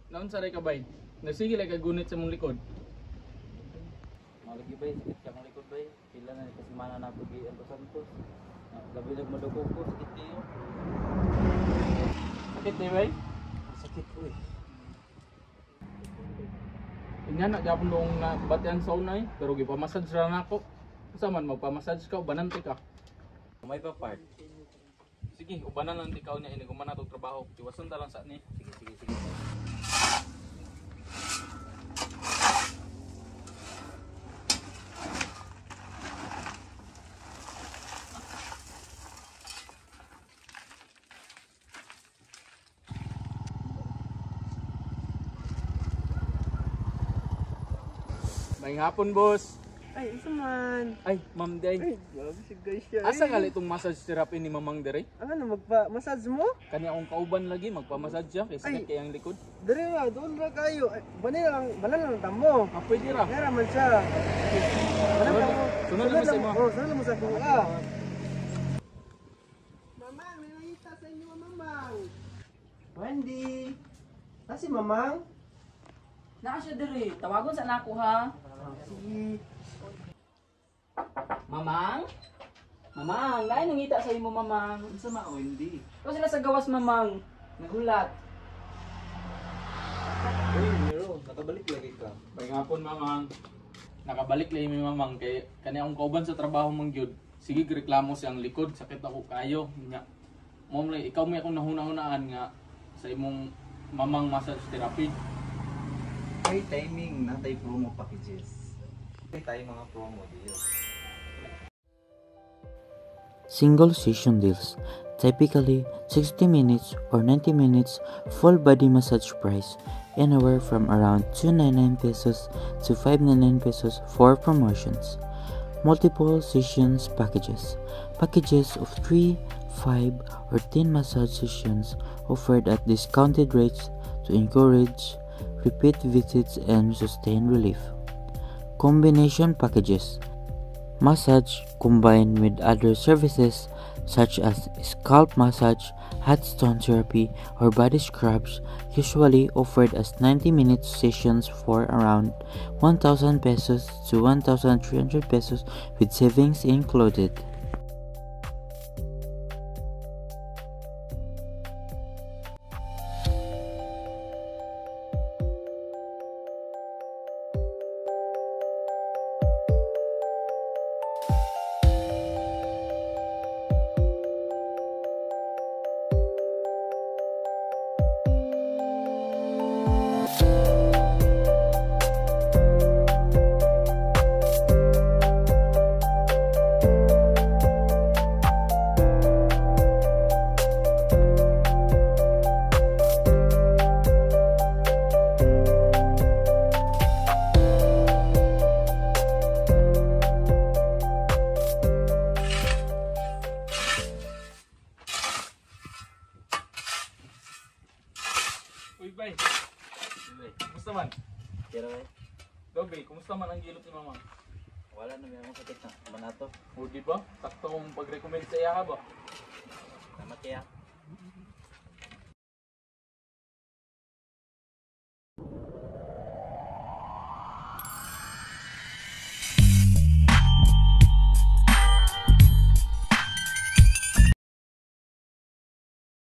Naon sa ray ka bay? Nagsige lay ka gunit sa mong likod. Malagi bay, sakit ka mong likod bay. Pila na kasi mana na pagi ang Santos. Gabi nagmadugo ko, sakit niyo. Sakit di bay? Sakit ko eh. Inya na gyapon dong na batian sa unay, pero gipamassage ra nako. Usa man magpamassage ka ubanan ti ka. May pa part. Sige, ubanan lang ikaw niya ini guman natong trabaho. Iwason ta lang sa ni. Sige. May hapon, boss. Ay, isa man. Ay, Ma'am Day. Ay, grabe si guys siya. Asa gali itong massage therapy ni Mamang Dere? Ano, magpa-massage mo? Kani akong kauban lagi, magpa-massage siya kay sakit kay ang likod. Dari nga, doon na kayo. Ay, banal lang tamo. Ah, pwede ra. Kaya man siya. Banal lang mo. Sunod lang mo sa imo. Oh, sunod lang mo sa kuha. Mamang, may nakita sa inyo, Mamang. Wendy. Si Mamang? Naa siya diri. Tawagon sa nako ha. Sige. Mamang? Mamang, naay nangita sa imo mamang. Unsa ma Wendy? Ikaw sila sa gawas mamang. Nagulat. Uy, Miro, nakabalik lagi ka. May hapon, Mamang. Nakabalik lang mi Mamang kay kani akong kauban sa trabaho mong gyud. Sige, reklamo siyang likod, sakit ako kayo. Nya. Mom lay ikaw may akong nahuna-hunaan nga sa imong Mamang massage therapy. May timing na tayo promo packages. May tayo mga promo deal. Single session deals, typically 60 minutes or 90 minutes full body massage price, anywhere from around 299 pesos to 599 pesos for promotions. Multiple sessions packages, packages of 3, 5, or 10 massage sessions offered at discounted rates to encourage repeat visits and sustain relief. Combination packages, massage combined with other services such as scalp massage, hot stone therapy, or body scrubs, usually offered as 90-minute sessions for around 1,000 pesos to 1,300 pesos with savings included. Uy, bay. Kumusta man? Kira bay? Dobe, kumusta man ang gilot ni Mamang? Wala na may sakit na. Manato. O di ba? Sakto kong pag-recommend sa iya ka ba? Namat kaya.